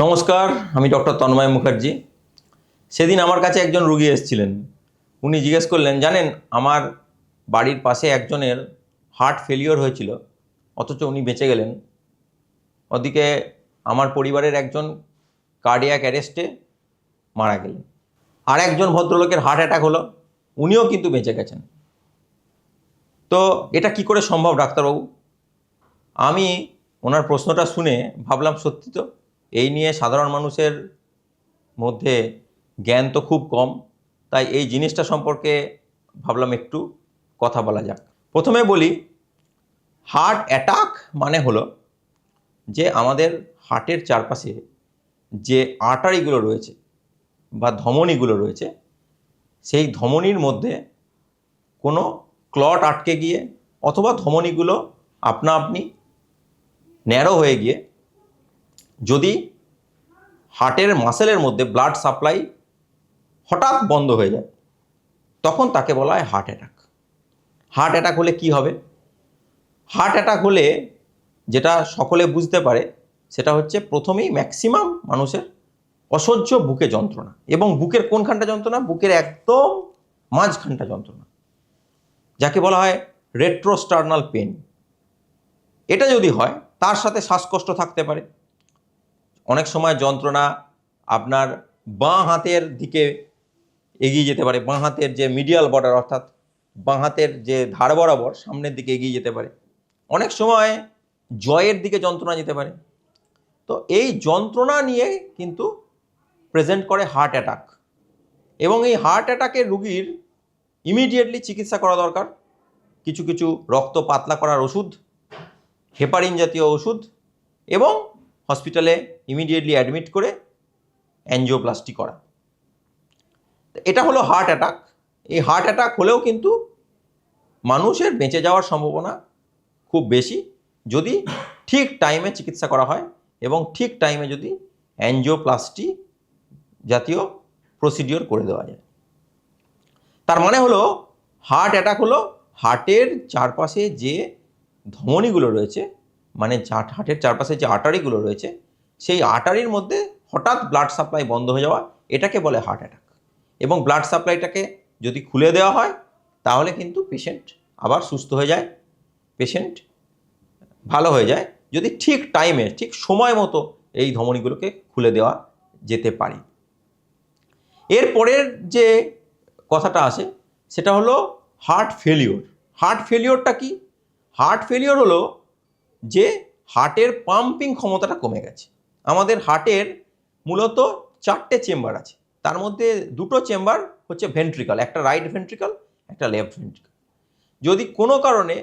নমস্কার, আমি ডক্টর তন্ময় মুখার্জি। সেদিন আমার কাছে একজন রুগী এসেছিলেন। উনি জিজ্ঞেস করলেন, জানেন আমার বাড়ির পাশে একজনের হার্ট ফেলিওর হয়েছিল, অথচ উনি বেঁচে গেলেন। ওদিকে আমার পরিবারের একজন কার্ডিয়াক অ্যারেস্টে মারা গেলেন। আর একজন ভদ্রলোকের হার্ট অ্যাটাক হলো, উনিও কিন্তু বেঁচে গেছেন। তো এটা কি করে সম্ভব ডাক্তারবাবু? আমি ওনার প্রশ্নটা শুনে ভাবলাম, সত্যি তো এই নিয়ে সাধারণ মানুষের মধ্যে জ্ঞান তো খুব কম। তাই এই জিনিসটা সম্পর্কে ভাবলাম একটু কথা বলা যাক। প্রথমে বলি, হার্ট অ্যাটাক মানে হলো যে আমাদের হার্টের চারপাশে যে আর্টারিগুলো রয়েছে বা ধমনীগুলো রয়েছে, সেই ধমনীর মধ্যে কোনো ক্লট আটকে গিয়ে অথবা ধমনীগুলো আপনা আপনি ন্যারো হয়ে গিয়ে যদি হার্টের মাসেলের মধ্যে ব্লাড সাপ্লাই হঠাৎ বন্ধ হয়ে যায়, তখন তাকে বলা হয় হার্ট অ্যাটাক। হার্ট অ্যাটাক হলে কি হবে? হার্ট অ্যাটাক হলে যেটা সকলে বুঝতে পারে সেটা হচ্ছে, প্রথমেই ম্যাক্সিমাম মানুষের অসহ্য বুকে যন্ত্রণা, এবং বুকের কোনখানটা যন্ত্রণা? বুকের একদম মাঝখানটা যন্ত্রণা, যাকে বলা হয় রেট্রোস্টার্নাল পেন। এটা যদি হয়, তার সাথে শ্বাসকষ্ট থাকতে পারে। অনেক সময় যন্ত্রণা আপনার বাঁ হাতের দিকে এগিয়ে যেতে পারে, বাঁ হাতের যে মিডিয়াল বর্ডার, অর্থাৎ বাঁ হাতের যে ধার বরাবর সামনের দিকে এগিয়ে যেতে পারে। অনেক সময় জয়ের দিকে যন্ত্রণা যেতে পারে। তো এই যন্ত্রণা নিয়ে কিন্তু প্রেজেন্ট করে হার্ট অ্যাটাক, এবং এই হার্ট অ্যাটাকের রুগীর ইমিডিয়েটলি চিকিৎসা করা দরকার। কিছু কিছু রক্ত পাতলা করার ওষুধ, হেপারিন জাতীয় ওষুধ, এবং হসপিটালে ইমিডিয়েটলি অ্যাডমিট করে অ্যাঞ্জিওপ্লাস্টি করা। এটা হলো হার্ট অ্যাটাক। এই হার্ট অ্যাটাক হলেও কিন্তু মানুষের বেঁচে যাওয়ার সম্ভাবনা খুব বেশি, যদি ঠিক টাইমে চিকিৎসা করা হয় এবং ঠিক টাইমে যদি অ্যাঞ্জিওপ্লাস্টি জাতীয় প্রসিডিওর করে দেওয়া যায়। তার মানে হলো, হার্ট অ্যাটাক হলো হার্টের চারপাশে যে ধমনীগুলো রয়েছে, মানে হার্টের চারপাশে যে আর্টারিগুলো রয়েছে, সেই আর্টারির মধ্যে হঠাৎ ব্লাড সাপ্লাই বন্ধ হয়ে যাওয়া, এটাকে বলে হার্ট অ্যাটাক। এবং ব্লাড সাপ্লাইটাকে যদি খুলে দেওয়া হয়, তাহলে কিন্তু পেশেন্ট আবার সুস্থ হয়ে যায়, পেশেন্ট ভালো হয়ে যায়, যদি ঠিক টাইমে ঠিক সময় মতো এই ধমনীগুলোকে খুলে দেওয়া যেতে পারে। এরপরের যে কথাটা আসে সেটা হলো হার্ট ফেলিওর। হার্ট ফেলিওরটা কি? হার্ট ফেলিওর হলো যে হার্টের পাম্পিং ক্ষমতাটা কমে গেছে। আমাদের হার্টের মূলত 4টে চেম্বার আছে, তার মধ্যে 2টো চেম্বার হচ্ছে ভেন্ট্রিকল, একটা রাইট ভেন্ট্রিকল, একটা লেফট ভেন্ট্রিকল। যদি কোনো কারণে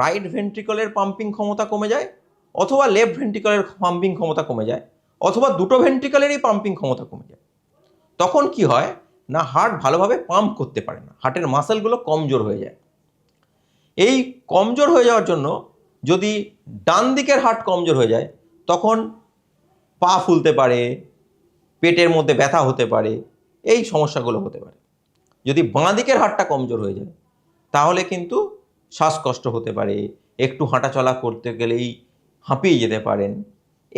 রাইট ভেন্ট্রিকলের পাম্পিং ক্ষমতা কমে যায়, অথবা লেফট ভেন্ট্রিকলের পাম্পিং ক্ষমতা কমে যায়, অথবা দুটো ভেন্ট্রিকলেরই পাম্পিং ক্ষমতা কমে যায়, তখন কি হয় না, হার্ট ভালোভাবে পাম্প করতে পারে না, হার্টের মাসেলগুলো কমজোর হয়ে যায়। এই কমজোর হয়ে যাওয়ার জন্য, যদি ডান দিকের হার্ট কমজোর হয়ে যায়, তখন পা ফুলতে পারে, পেটের মধ্যে ব্যথা হতে পারে, এই সমস্যাগুলো হতে পারে। যদি বাঁ দিকের হার্টটা কমজোর হয়ে যায়, তাহলে কিন্তু শ্বাসকষ্ট হতে পারে, একটু হাঁটাচলা করতে গেলেই হাঁপিয়ে যেতে পারেন,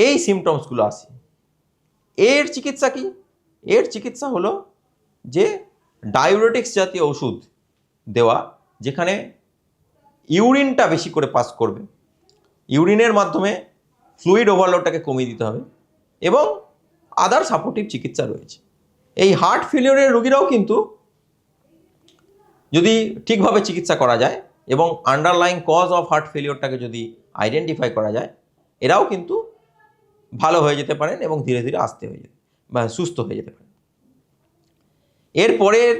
এই সিমটমসগুলো আসে। এর চিকিৎসা কি? এর চিকিৎসা হলো যে ডায়ুরেটিক্স জাতীয় ওষুধ দেওয়া, যেখানে ইউরিনটা বেশি করে পাস করবে, ইউরিনের মাধ্যমে ফ্লুইড ওভারলোডটাকে কমিয়ে দিতে হবে, এবং আদার সাপোর্টিভ চিকিৎসা রয়েছে। এই হার্ট ফেলিওরের রোগীরাও কিন্তু যদি ঠিকভাবে চিকিৎসা করা যায় এবং আন্ডারলাইং কজ অফ হার্ট ফেলিওরটাকে যদি আইডেন্টিফাই করা যায়, এরাও কিন্তু ভালো হয়ে যেতে পারেন এবং ধীরে ধীরে আস্তে হয়ে যেতে বা সুস্থ হয়ে যেতে পারেন। এরপরের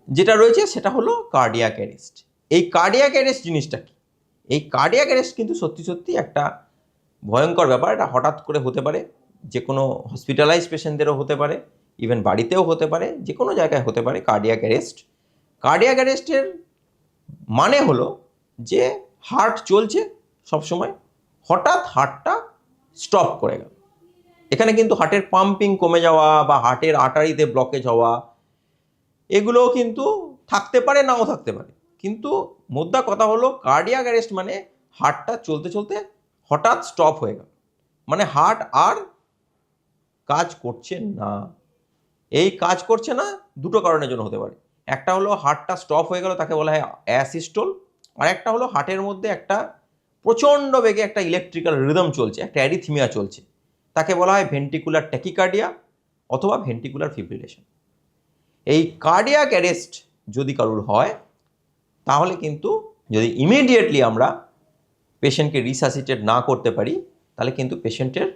যেটা রয়েছে সেটা হলো কার্ডিয়াক অ্যারেস্ট। এই কার্ডিয়াক অ্যারেস্ট জিনিসটা কি? এই কার্ডিয়াক অ্যারেস্ট কিন্তু সত্যি সত্যি একটা ভয়ঙ্কর ব্যাপার। এটা হঠাৎ করে হতে পারে, যে কোনো হসপিটালাইজ পেশেন্টদেরও হতে পারে, ইভেন বাড়িতেও হতে পারে, যে কোনো জায়গায় হতে পারে কার্ডিয়াক অ্যারেস্ট। কার্ডিয়াক অ্যারেস্টের মানে হলো যে হার্ট চলছে সবসময়, হঠাৎ হার্টটা স্টপ করে গেল। এখানে কিন্তু হার্টের পাম্পিং কমে যাওয়া বা হার্টের আর্টারিতে ব্লকেজ হওয়া, এগুলোও কিন্তু থাকতে পারে, নাও থাকতে পারে। কিন্তু মোদ্দা কথা হলো, কার্ডিয়াক অ্যারেস্ট মানে হার্টটা চলতে চলতে হঠাৎ স্টপ হয়ে গেল, মানে হার্ট আর কাজ করছে না। এই কাজ করছে না দুটো কারণের জন্য হতে পারে। একটা হলো হার্টটা স্টপ হয়ে গেল, তাকে বলা হয় অ্যাসিস্টোল। আর একটা হলো হার্টের মধ্যে একটা প্রচণ্ড বেগে একটা ইলেকট্রিক্যাল রিদম চলছে, একটা অ্যারিথমিয়া চলছে, তাকে বলা হয় ভেন্ট্রিকুলার ট্যাকিকার্ডিয়া অথবা ভেন্ট্রিকুলার ফিব্রিলেশন। এই কার্ডিয়াক অ্যারেস্ট যদি কারোর হয়, তাহলে কিন্তু যদি ইমিডিয়েটলি আমরা পেশেন্টকে রিসাসিটেট না করতে পারি, তাহলে কিন্তু পেশেন্টের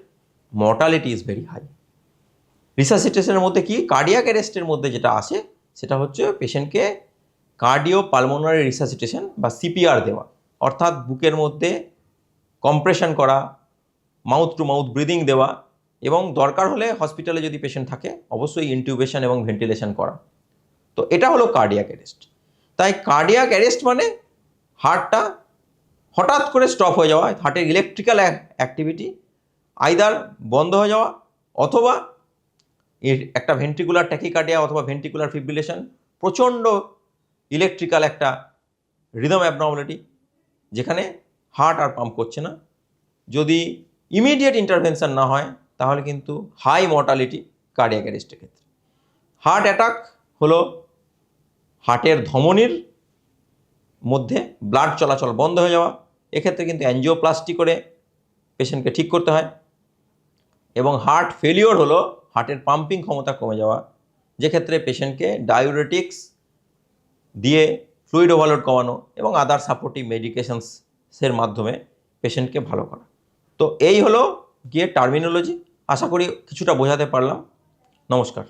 মর্টালিটি ইজ ভেরি হাই। রিসাসিটেশনের মধ্যে কি, কার্ডিয়াক অ্যারেস্টের মধ্যে যেটা আসে সেটা হচ্ছে পেশেন্টকে কার্ডিও পালমোনারি রিসাসিটেশন বা সিপিআর দেওয়া, অর্থাৎ বুকের মধ্যে কম্প্রেশন করা, মাউথ টু মাউথ ব্রিদিং দেওয়া, এবং দরকার হলে হসপিটালে যদি পেশেন্ট থাকে অবশ্যই ইনটিউবেশন এবং ভেন্টিলেশন করা। তো এটা হলো কার্ডিয়াক অ্যারেস্ট। তাই কার্ডিয়াক অ্যারেস্ট মানে হার্টটা হঠাৎ করে স্টপ হয়ে যাওয়া, হার্টের ইলেকট্রিক্যাল অ্যাক্টিভিটি আইদার বন্ধ হয়ে যাওয়া, অথবা এর একটা ভেন্ট্রিকুলার ট্যাকিকার্ডিয়া অথবা ভেন্ট্রিকুলার ফিব্রিলেশন, প্রচণ্ড ইলেকট্রিক্যাল একটা রিদম অ্যাবনর্মালিটি, যেখানে হার্ট আর পাম্প করছে না। যদি ইমিডিয়েট ইন্টারভেনশন না হয়, তাহলে কিন্তু হাই মর্টালিটি কার্ডিয়াক অ্যারেস্টের ক্ষেত্রে। হার্ট অ্যাটাক হলো হার্টের ধমনির মধ্যে ব্লাড চলাচল বন্ধ হয়ে যাওয়া। এক্ষেত্রে কিন্তু অ্যাঞ্জিওপ্লাস্টি করে পেশেন্টকে ঠিক করতে হয়। এবং হার্ট ফেলিওর হলো হার্টের পাম্পিং ক্ষমতা কমে যাওয়া, যেক্ষেত্রে পেশেন্টকে ডায়োরেটিক্স দিয়ে ফ্লুইড ওভারলোড কমানো এবং আদার সাপোর্টিভ মেডিকেশনসের মাধ্যমে পেশেন্টকে ভালো করা। তো এই হলো গিয়ে টার্মিনোলজি। আশা করি কিছুটা বোঝাতে পারলাম। নমস্কার।